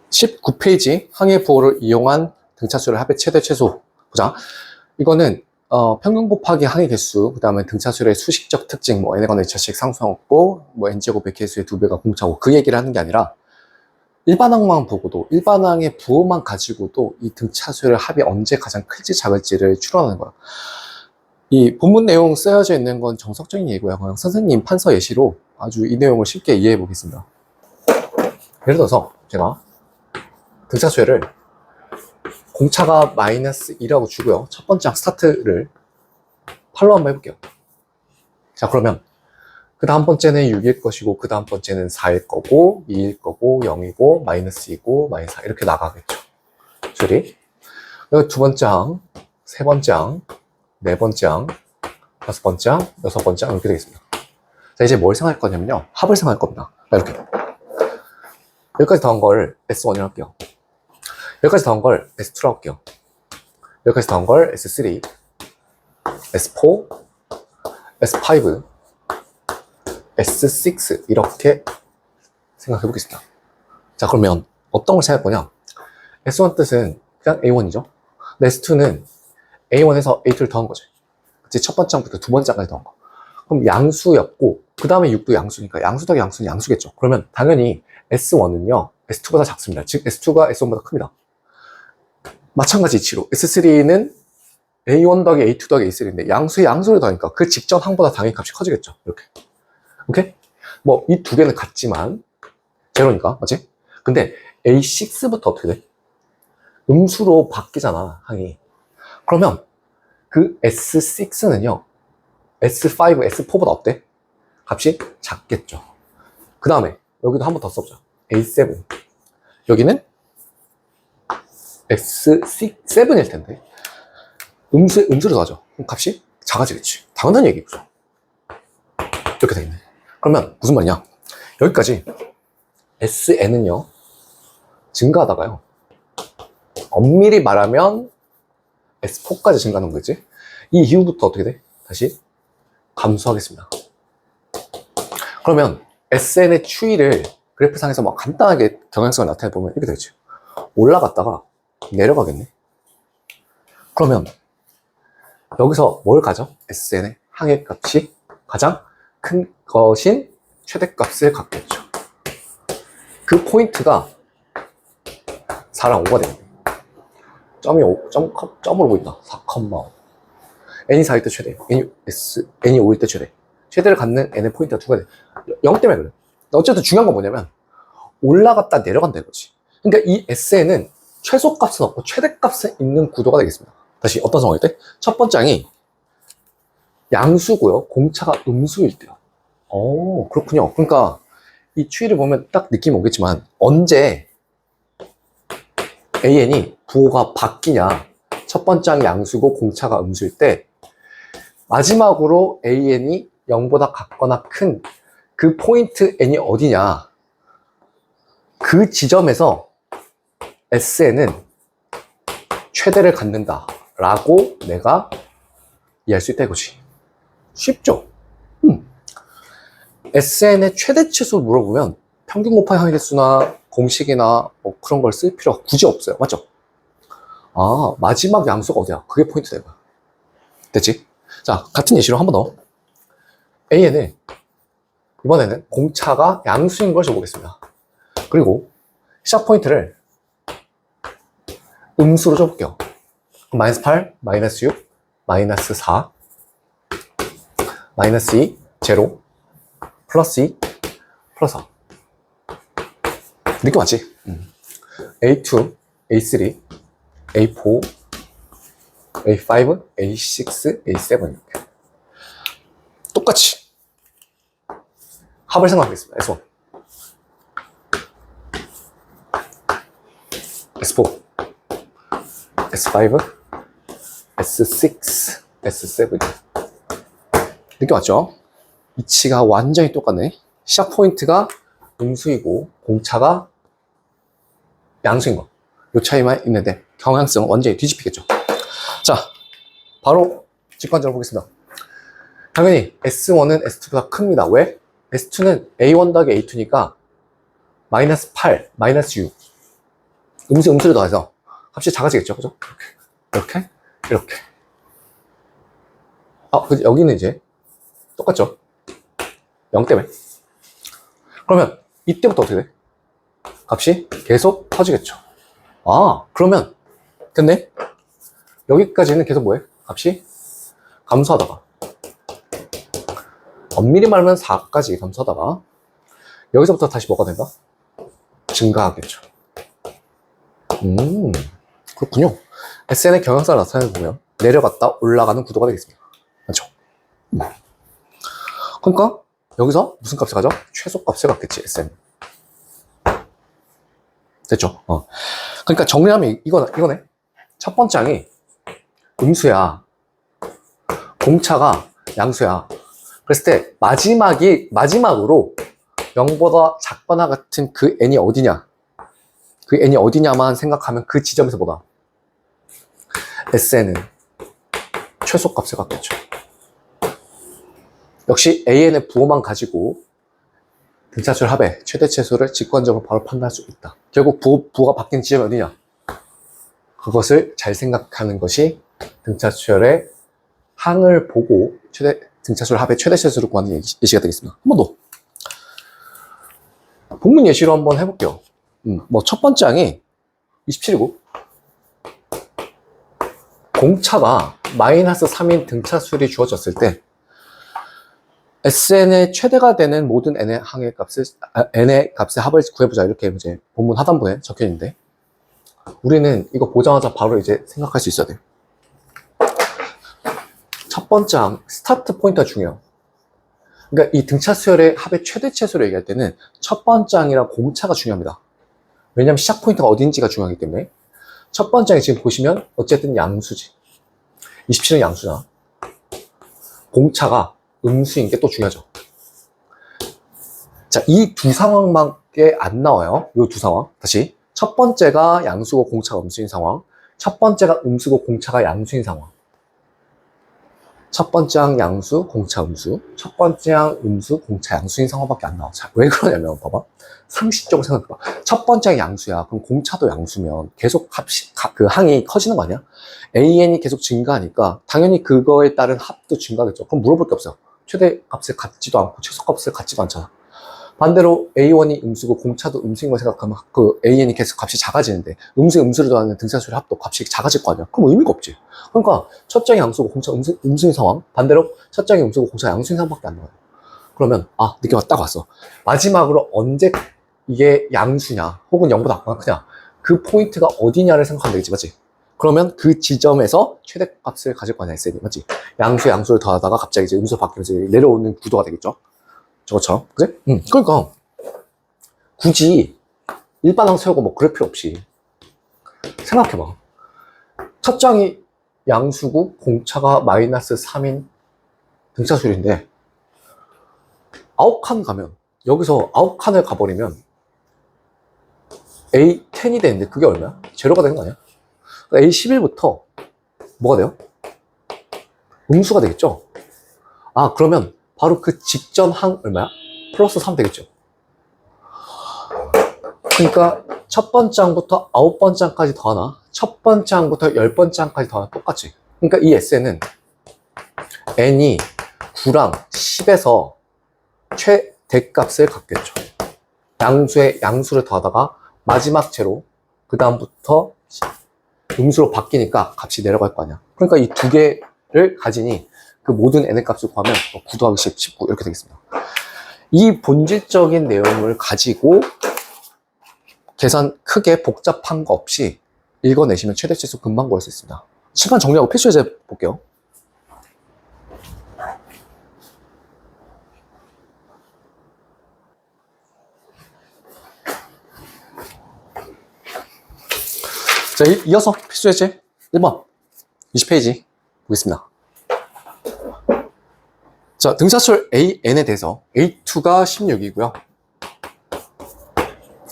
19페이지 항해 부호를 이용한 등차수를 합의 최대 최소. 보자. 이거는 평균 곱하기 항해 개수, 그 다음에 등차수의 수식적 특징, 뭐 n의 관한 자식 상수항없고, 뭐 n제곱 100개수의 2배가 공차고, 그 얘기를 하는 게 아니라 일반항만 보고도, 일반항의 부호만 가지고도 이 등차수의 합이 언제 가장 클지 작을지를 추론하는 거야. 이 본문 내용 쓰여져 있는 건 정석적인 예고야. 그냥 선생님 판서 예시로 아주 이 내용을 쉽게 이해해 보겠습니다. 예를 들어서 제가 등차수를 공차가 마이너스 2라고 주고요. 첫 번째 스타트를 8로 한번 해볼게요. 자, 그러면 그 다음 번째는 6일 것이고, 그 다음 번째는 4일 거고, 2일 거고, 0이고, 마이너스 2고, 마이너스 4 이렇게 나가겠죠. 줄이. 여기 두 번째 항, 세 번째 항, 네 번째 항, 다섯 번째 항, 여섯 번째 항 이렇게 되겠습니다. 자, 이제 뭘 생각할 거냐면요. 합을 생각할 겁니다. 이렇게. 여기까지 더한 걸 S1이라고 할게요. 여기까지 더한 걸 S2라고 할게요. 여기까지 더한 걸 S3, S4, S5, S6 이렇게 생각해 보겠습니다. 자, 그러면 어떤 걸 생각할 거냐? S1 뜻은 그냥 A1이죠. S2는 A1에서 A2를 더한 거지. 그치? 첫 번째 장부터 두 번째 장까지 더한 거. 그럼 양수였고, 그 다음에 6도 양수니까 양수 더하기 양수는 양수겠죠. 그러면 당연히 S1은요, S2보다 작습니다. 즉, S2가 S1보다 큽니다. 마찬가지 이치로 S3는 A1 더하기 A2 더하기 A3인데 양수에 양수를 더하니까 그 직전 항보다 당연히 값이 커지겠죠. 이렇게. 오케이? 뭐 이 두 개는 같지만 제로니까, 맞지? 근데 A6부터 어떻게 돼? 음수로 바뀌잖아, 항이. 그러면 그 S6는요, S5, S4보다 어때? 값이 작겠죠. 그 다음에 여기도 한 번 더 써보자. A7. 여기는 S7일 텐데 음수를 더하죠. 그럼 값이 작아지겠지. 당연한 얘기죠. 이렇게 되겠네. 그러면 무슨 말이냐? 여기까지 SN은요 증가하다가요 엄밀히 말하면 S4까지 증가하는 거지. 이 이후부터 어떻게 돼? 다시 감소하겠습니다. 그러면 SN의 추이를 그래프상에서 막 간단하게 경향성을 나타내보면 이렇게 되겠지. 올라갔다가 내려가겠네. 그러면 여기서 뭘 가져? SN의 항해값이 가장 큰 것인 최대값을 갖겠죠. 그 포인트가 4랑 5가 되겠네. 점으로 보인다. 4,5. n이 4일 때 최대, n이 5일 때 최대. 최대를 갖는 n의 포인트가 2가 돼. 0 때문에 그래. 어쨌든 중요한 건 뭐냐면 올라갔다 내려간다 이거지. 그러니까 이 SN은 최소값은 없고 최대값은 있는 구도가 되겠습니다. 다시 어떤 상황일 때? 첫 번째 항이 양수고요. 공차가 음수일 때요. 오, 그렇군요. 그러니까 이 추이를 보면 딱 느낌이 오겠지만 언제 AN이 부호가 바뀌냐. 첫 번째 항이 양수고 공차가 음수일 때 마지막으로 AN이 0보다 같거나 큰 그 포인트 N이 어디냐. 그 지점에서 SN은 최대를 갖는다 라고 내가 이해할 수 있다 이거지. 쉽죠? SN의 최대치수 물어보면 평균 곱하기 항해 개수나 공식이나 뭐 그런 걸 쓸 필요가 굳이 없어요. 맞죠? 아, 마지막 양수가 어디야? 그게 포인트 되는 거야. 됐지? 자, 같은 예시로 한 번 더. AN을 이번에는 공차가 양수인 걸 줘보겠습니다. 그리고 시작 포인트를 음수로 줘볼게요. 마이너스 8, 마이너스 6, 마이너스 4, 마이너스 2, 제로, 플러스 2, 플러스 4. 느낌 맞지? A2, A3, A4, A5, A6, A7 이렇게. 똑같이 합을 생각하겠습니다. S1, S4, S5, S6, S7. 느낌 왔죠? 이치가 완전히 똑같네. 시작 포인트가 음수이고 공차가 양수인 거. 요 차이만 있는데 경향성은 완전히 뒤집히겠죠. 자, 바로 직관적으로 보겠습니다. 당연히 S1은 S2보다 큽니다. 왜? S2는 A1 더하기 A2니까 마이너스 8, 마이너스 6 음수를 더해서 값이 작아지겠죠. 그죠? 이렇게, 이렇게. 여기는 이제 똑같죠. 0 때문에. 그러면 이때부터 어떻게 돼? 값이 계속 커지겠죠. 그러면 됐네? 여기까지는 계속 뭐해? 값이 감소하다가 엄밀히 말하면 4까지 감소하다가 여기서부터 다시 뭐가 된다? 증가하겠죠. 그렇군요. SN의 경향성을 나타내는 보면 내려갔다 올라가는 구도가 되겠습니다. 맞죠? 그러니까 여기서 무슨 값을 가져? 최소값을 갖겠지, SN. 됐죠? 그러니까 정리하면 이거네. 첫 번째 항이 음수야. 공차가 양수야. 그랬을 때 마지막으로 0보다 작거나 같은 그 n이 어디냐? 그 n이 어디냐만 생각하면 그 지점에서 뭐다? SN은 최소값을 갖겠죠. 역시 AN의 부호만 가지고 등차수열 합의 최대 최소를 직관적으로 바로 판단할 수 있다. 결국 부호가 바뀐 지점이 어디냐? 그것을 잘 생각하는 것이 등차수열의 항을 보고 등차수열 합의 최대 최소를 구하는 예시가 되겠습니다. 한 번 더. 본문 예시로 한번 해볼게요. 첫 번째 항이 27이고 공차가 마이너스 3인 등차수열이 주어졌을 때 SN의 최대가 되는 모든 n의 값의 합을 구해보자. 이렇게 이제 본문 하단부에 적혀 있는데 우리는 이거 보자마자 바로 이제 생각할 수 있어야 돼요. 첫 번째 항, 스타트 포인트가 중요해요. 그러니까 이 등차수열의 합의 최대 최소를 얘기할 때는 첫 번째 항이랑 공차가 중요합니다. 왜냐하면 시작 포인트가 어딘지가 중요하기 때문에. 첫 번째 항이 지금 보시면 어쨌든 양수지. 27은 양수잖아. 공차가 음수인 게 또 중요하죠. 자, 이 두 상황밖에 안 나와요. 이 두 상황. 다시. 첫 번째가 양수고 공차가 음수인 상황. 첫 번째가 음수고 공차가 양수인 상황. 첫 번째 항 양수, 공차 음수. 첫 번째 항 음수, 공차 양수인 상황밖에 안 나와. 자, 왜 그러냐면 봐봐. 상식적으로 생각해봐. 첫 번째 항이 양수야. 그럼 공차도 양수면 계속 그 항이 커지는 거 아니야? AN이 계속 증가하니까 당연히 그거에 따른 합도 증가하겠죠. 그럼 물어볼 게 없어요. 최대 값을 갖지도 않고 최소 값을 갖지도 않잖아. 반대로 A1이 음수고 공차도 음수인 걸 생각하면 그 AN이 계속 값이 작아지는데 음수를 더하는 등차수열 합도 값이 작아질 거 아니야. 그럼 의미가 없지. 그러니까 첫 장이 양수고 공차 음수인 상황, 반대로 첫 장이 음수고 공차 양수인 상황밖에 안 나와요. 그러면 느낌이 딱 왔어. 마지막으로 언제 이게 양수냐 혹은 0보다 크냐 그 포인트가 어디냐를 생각하면 되겠지. 맞지? 그러면 그 지점에서 최대값을 가질 거냐 SN이. 맞지? 양수를 더하다가 갑자기 이제 음수 바뀌면서 내려오는 구도가 되겠죠. 저거처럼. 그지? 그러니까 굳이 일반항 세우고 뭐 그럴 필요 없이 생각해봐. 첫 장이 양수고 공차가 마이너스 3인 등차수열인데 9칸 가면 여기서 9칸을 가버리면 A10이 되는데 그게 얼마야? 제로가 되는 거 아니야? A11부터 뭐가 돼요? 음수가 되겠죠? 그러면 바로 그 직전 항 얼마야? 플러스 3 되겠죠? 그러니까 첫 번째 항부터 9번째 항까지 더하나 첫 번째 항부터 10번째 항까지 더하나 똑같지? 그러니까 이 SN은 n이 9랑 10에서 최대값을 갖겠죠. 양수를 더하다가 마지막 제로 그 다음부터 음수로 바뀌니까 값이 내려갈 거 아니야. 그러니까 이 두 개를 가지니 그 모든 n의 값을 구하면 9 더하기 10, 19 이렇게 되겠습니다. 이 본질적인 내용을 가지고 계산 크게 복잡한 거 없이 읽어내시면 최대 최소 금방 구할 수 있습니다. 시간 정리하고 필수 예제 볼게요. 자, 이어서 필수 예제 1번 20페이지 보겠습니다. 자, 등차수열 AN에 대해서 A2가 16이고요.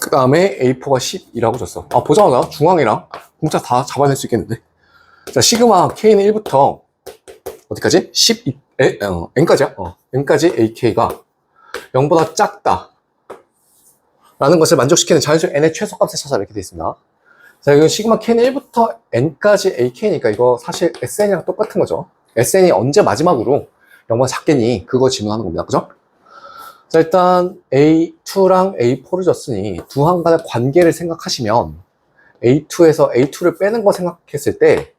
그 다음에 A4가 10이라고 줬어. 보자마자 중앙이랑 공차 다 잡아낼 수 있겠는데. 자, 시그마 K는 1부터 어디까지? 10, N까지야? N까지 AK가 0보다 작다 라는 것을 만족시키는 자연수열 N의 최소값을 찾아라 이렇게 되어 있습니다. 자, 이거 시그마 k는 1부터 n까지 ak니까 이거 사실 sn이랑 똑같은 거죠. sn이 언제 마지막으로 0보다 작겠니? 그거 질문하는 겁니다. 그죠? 자, 일단 a2랑 a4를 줬으니 두 항 간의 관계를 생각하시면 a2에서 a2를 빼는 거 생각했을 때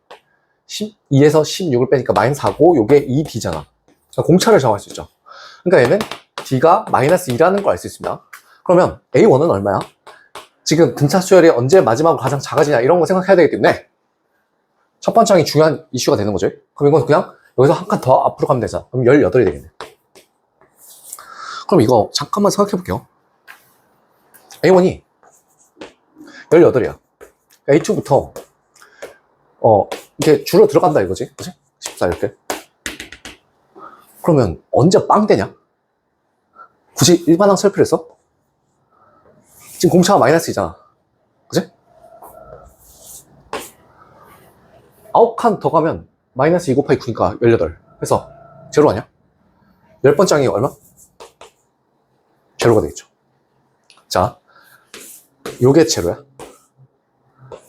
12에서 16을 빼니까 마이너스 4고 요게 2d잖아. 공차를 정할 수 있죠. 그러니까 얘는 d가 마이너스 2라는 걸 알 수 있습니다. 그러면 a1은 얼마야? 지금 등차 수열이 언제 마지막으로 가장 작아지냐 이런 거 생각해야 되기 때문에 첫 번째 항이 중요한 이슈가 되는 거죠. 그럼 이건 그냥 여기서 한 칸 더 앞으로 가면 되잖아. 그럼 18이 되겠네. 그럼 이거 잠깐만 생각해 볼게요. A1이 18이야. A2부터 이렇게 줄어 들어간다 이거지. 그치? 14 이렇게. 그러면 언제 빵 되냐? 굳이 일반항 쓸 필요 있어? 지금 공차가 마이너스이잖아. 그치? 9칸 더 가면 마이너스 2 곱하기 9니까 18. 그래서 제로 아니야? 10번째 항이 얼마? 제로가 되겠죠. 자, 요게 제로야.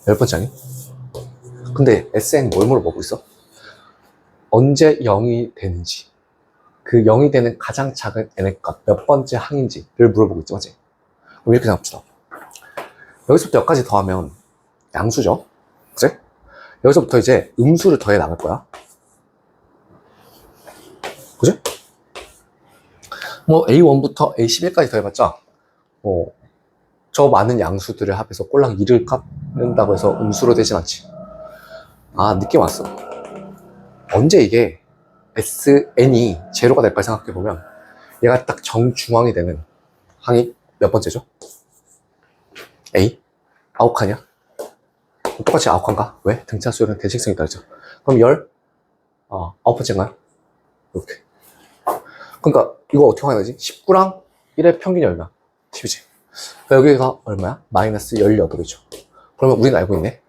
10번째 항이. 근데 SN 뭘 물어보고 있어? 언제 0이 되는지. 그 0이 되는 가장 작은 n의 값 몇 번째 항인지를 물어보고 있죠. 맞지? 그럼 이렇게 생각합시다. 여기서부터 여기까지 더하면 양수죠. 그치? 여기서부터 이제 음수를 더해 나갈 거야. 그치? 뭐 A1부터 A11까지 더해봤자 저 많은 양수들을 합해서 꼴랑 2를 깎는다고 해서 음수로 되진 않지. 아, 느낌 왔어. 언제 이게 SN이 제로가 될까 생각해보면 얘가 딱 정중앙이 되는 항이 몇 번째죠? A? 9칸이야? 똑같이 9칸가? 왜? 등차 수열은 대칭성이 있다 그랬죠. 그럼 9번째인가요? 이렇게. 그러니까 이거 어떻게 확인하지? 19랑 1의 평균이 얼마? 10이지. 그러니까 여기가 얼마야? 마이너스 18이죠. 그러면 우리는 알고 있네.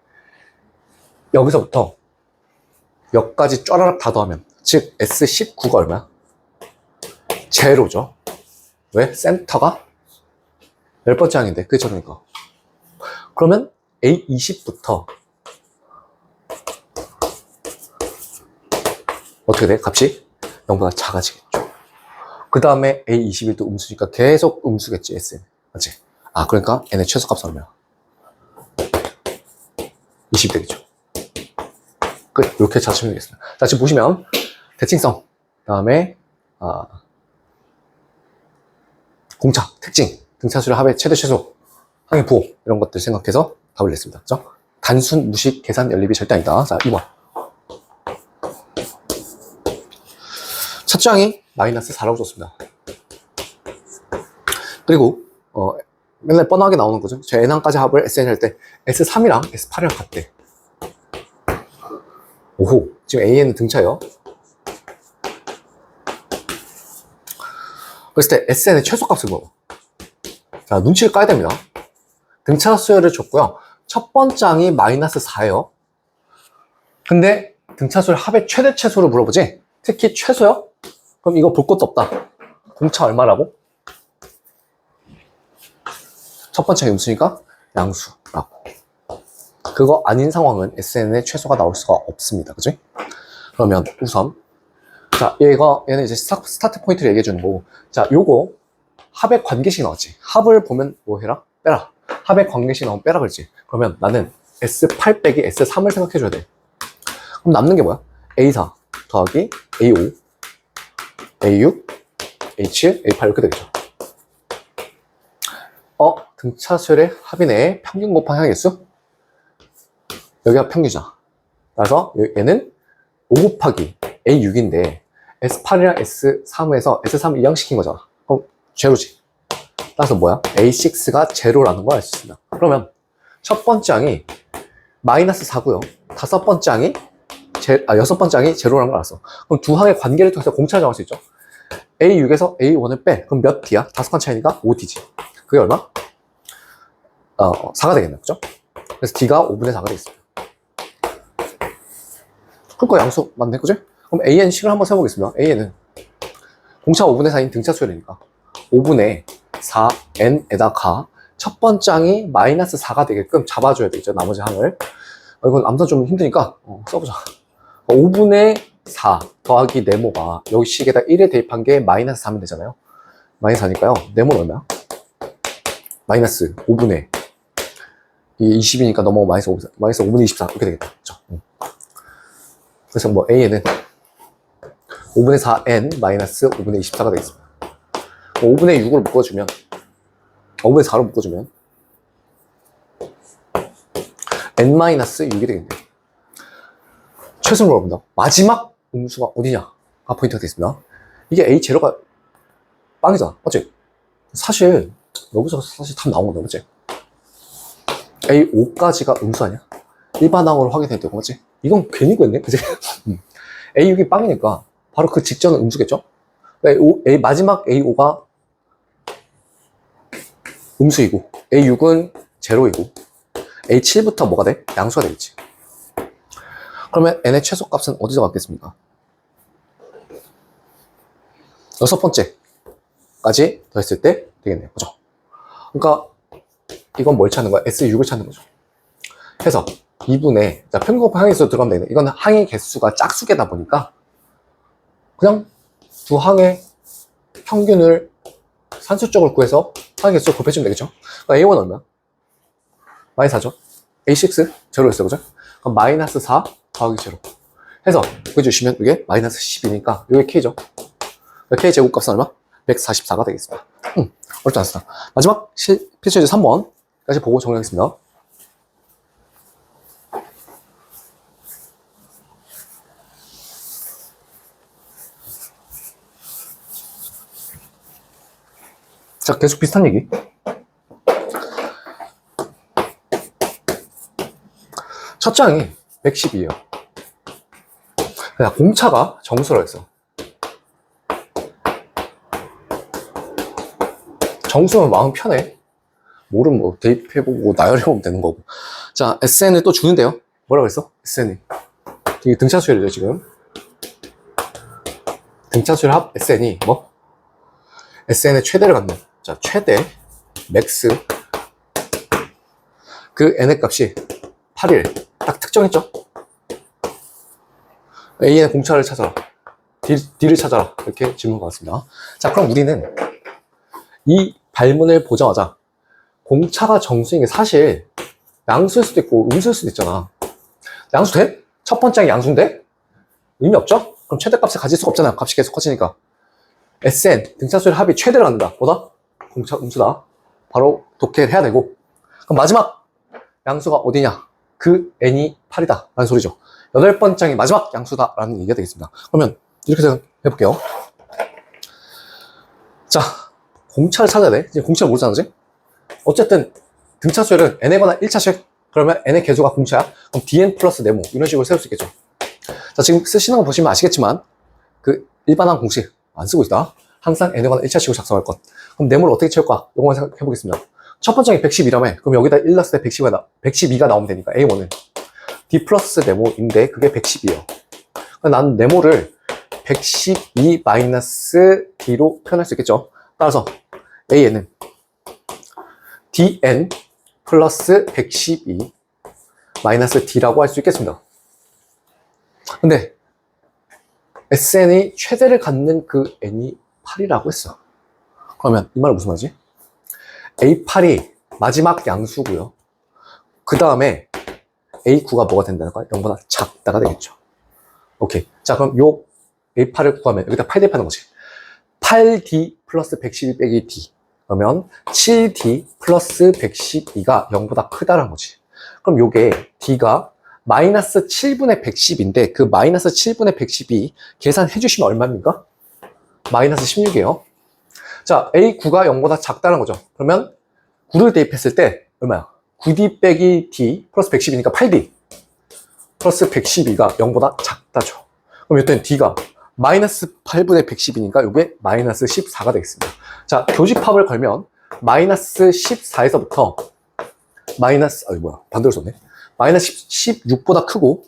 여기서부터 여기까지 쫘라락 다 더하면 즉 S19가 얼마야? 제로죠. 왜? 센터가 10번째 항인데 그게 제로니까. 그러면 A20부터 어떻게 돼? 값이 0보다 작아지겠죠. 그 다음에 A21도 음수니까 계속 음수겠지, Sn. 맞지? 아, 그러니까 n의 최소값은 얼마야? 20 되겠죠. 끝. 이렇게 찾으면 되겠습니다. 자, 지금 보시면 대칭성, 그 다음에 공차, 특징, 등차수열 합의 최대 최소, 항의 부호 이런 것들 생각해서 답을 냈습니다. 그죠? 단순 무식 계산 연립이 절대 아니다. 자, 2번. 첫 장이 마이너스 4라고 줬습니다. 그리고 맨날 뻔하게 나오는 거죠. 제 n항까지 합을 SN 할 때 S3이랑 S8이랑 같대. 오호, 지금 AN은 등차예요. 그랬을 때 SN의 최소값을 물어. 자, 눈치를 까야 됩니다. 등차 수열을 줬고요. 첫 번째 항이 마이너스 4예요. 근데 등차 수열 합의 최대 최소를 물어보지. 특히 최소요? 그럼 이거 볼 것도 없다. 공차 얼마라고? 첫 번째 항이 음수니까 양수라고. 그거 아닌 상황은 SN의 최소가 나올 수가 없습니다. 그죠? 그러면 우선 자, 얘는 이제 스타트 포인트를 얘기해 주는 거고, 자, 요거 합의 관계식 나왔지. 합을 보면 뭐 해라? 빼라. 합의 관계식 나오면 빼라 그랬지. 그러면 나는 S8 빼기 S3을 생각해 줘야 돼. 그럼 남는 게 뭐야? A4 더하기 A5 A6 A7 A8 이렇게 되겠죠. 등차 수열의 합이네. 평균 곱하기 항의수. 여기가 평균이잖아. 따라서 얘는 5 곱하기 A6인데 S8이랑 S3에서 S3을 이항시킨 거잖아. 그럼 제로지. 따라서 뭐야? A6가 제로라는 걸 알 수 있습니다. 그러면 첫 번째 항이 마이너스 4고요. 다섯 번째 항이 여섯 번째 항이 제로라는 걸 알았어. 그럼 두 항의 관계를 통해서 공차를 정할 수 있죠. A6에서 A1을 빼. 그럼 몇 D야? 5칸 차이니까 5D지. 그게 얼마? 4가 되겠네. 그죠? 그래서 D가 5분의 4가 되겠습니다. 그러니까 양수 맞네. 그죠? 그럼 AN식을 한번 세워보겠습니다. AN은 공차 5분의 4인 등차 수열이니까 5분의 4N에다가 첫 번째 항이 마이너스 4가 되게끔 잡아줘야 되겠죠. 나머지 항을. 이건 암산 좀 힘드니까 써보자. 5분의 4 더하기 네모가 여기 식에다 1에 대입한 게 마이너스 3이 되잖아요. 마이너스 4니까요. 네모는 얼마야? 마이너스 5분의 이 20이니까 넘어가 마이너스 5분의 24 이렇게 되겠다. 그렇죠? 그래서 뭐 A에는 5분의 4n 마이너스 5분의 24가 되겠습니다. 5분의 6을 묶어주면 5분의 4로 묶어주면 n 마이너스 6이 되겠네요. 최선을 물어본다. 마지막 음수가 어디냐가 포인트가 되겠습니다. 이게 A 제로가 빵이잖아. 맞지? 사실 여기서 사실 답 나온 건데, 맞지? A5까지가 음수 아니야? 일반항으로 확인해도 되고, 맞지? 이건 괜히 구했네, 그치? A6이 빵이니까 바로 그 직전은 음수겠죠? 마지막 A5가 음수이고 A6은 제로이고 A7부터 뭐가 돼? 양수가 되겠지. 그러면 n의 최소값은 어디서 갖겠습니까? 여섯 번째까지 더했을 때 되겠네요. 그죠? 그러니까 이건 뭘 찾는 거야? S6을 찾는 거죠. 해서 2분의 평균곱합 항의 수 들어가면 되겠네. 이건 항의 개수가 짝수개다 보니까 그냥 두 항의 평균을 산술적으로 구해서 항의 개수를 곱해주면 되겠죠. 그러니까 A1 얼마야? 마이너스 4죠. A6 제로였어요. 그죠? 그럼 마이너스 4 더하기 제로 해서 구해주시면 이게 마이너스 10이니까 이게 K죠. K 제곱값은 얼마? 144가 되겠습니다. 어렵지 않습니다. 마지막 필수제 3번까지 보고 정리하겠습니다. 자, 계속 비슷한 얘기. 첫 장이 110이에요. 그냥 공차가 정수라고 했어. 정수면 마음 편해. 뭐를 뭐 대입해보고 나열해보면 되는 거고. 자, SN을 또 주는데요. 뭐라고 했어? SN이. 이게 등차수열이죠, 지금. 등차수열 합 SN이 뭐? SN의 최대를 갖는. 자, 최대, 맥스. 그 n의 값이 8일. 딱 특정했죠? A의 공차를 찾아라. D를 찾아라. 이렇게 질문 받았습니다. 자, 그럼 우리는 이 발문을 보자마자 공차가 정수인 게 사실 양수일 수도 있고 음수일 수도 있잖아. 양수 돼? 첫 번째 양수인데? 의미 없죠? 그럼 최대값을 가질 수가 없잖아요. 값이 계속 커지니까. SN, 등차수열 합이 최대를 갖는다. 뭐다? 공차 음수다. 바로 독해를 해야 되고. 그럼 마지막 양수가 어디냐? 그 n이 8이다 라는 소리죠. 여덟 번째 항이 마지막 양수다 라는 얘기가 되겠습니다. 그러면 이렇게 해볼게요. 자, 공차를 찾아야 돼. 지금 공차를 모르잖아, 그지? 어쨌든 등차수열은 n에 관한 1차식. 그러면 n의 개수가 공차야. 그럼 dn 플러스 네모 이런 식으로 세울 수 있겠죠. 자, 지금 쓰시는 거 보시면 아시겠지만 그 일반항 공식 안 쓰고 있다. 항상 n에 관한 1차식으로 작성할 것. 그럼 네모를 어떻게 채울까? 이거만 생각해 보겠습니다. 첫 번째 항이 110이라며. 그럼 여기다 1 넣었을 때 112가 나오면 되니까 A1은 D 플러스 네모인데 그게 110이에요. 난 네모를 112 마이너스 D로 표현할 수 있겠죠. 따라서 A에는 DN 플러스 112 마이너스 D라고 할 수 있겠습니다. 근데 SN이 최대를 갖는 그 N이 8이라고 했어. 그러면 이 말은 무슨 말이지? A8이 마지막 양수고요. 그 다음에 A9가 뭐가 된다는 거야? 0보다 작다가 되겠죠. 오케이. 자, 그럼 요 A8을 구하면 여기다 8 대입하는 거지. 8D 플러스 112 빼기 D. 그러면 7D 플러스 112가 0보다 크다는 거지. 그럼 요게 D가 마이너스 7분의 110인데 그 마이너스 7분의 110이 계산해 주시면 얼마입니까? 마이너스 16이에요. 자, A9가 0보다 작다는 거죠. 그러면 9를 대입했을 때 얼마야? 9D 빼기 D 플러스 110이니까 8D 플러스 112가 0보다 작다죠. 그럼 이때는 D가 마이너스 8분의 110이니까 이게 마이너스 14가 되겠습니다. 자, 교집합을 걸면 마이너스 14에서부터 마이너스, 반대로 썼네. 마이너스 16보다 크고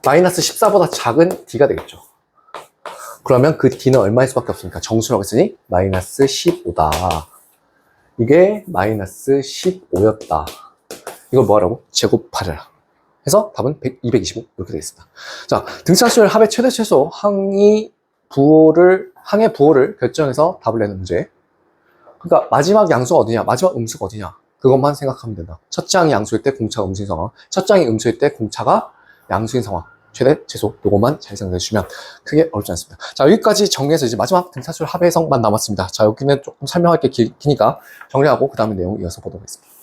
마이너스 14보다 작은 D가 되겠죠. 그러면 그 D는 얼마일 수밖에 없으니까 정수라고 했으니 마이너스 15다 이게 마이너스 15였다. 이걸 뭐하라고? 제곱하래라. 해서 답은 225 이렇게 되겠습니다. 자, 등차수열 합의 최대 최소 항의 부호를 결정해서 답을 내는 문제. 그러니까 마지막 양수가 어디냐? 마지막 음수가 어디냐? 그것만 생각하면 된다. 첫 장이 양수일 때 공차가 음수인 상황, 첫 장이 음수일 때 공차가 양수인 상황. 최대, 최소, 요것만 잘 생각해 주시면 크게 어렵지 않습니다. 자, 여기까지 정리해서 이제 마지막 등차수열 합의 해석만 남았습니다. 자, 여기는 조금 설명할 게 기니까 정리하고 그 다음에 내용 이어서 보도록 하겠습니다.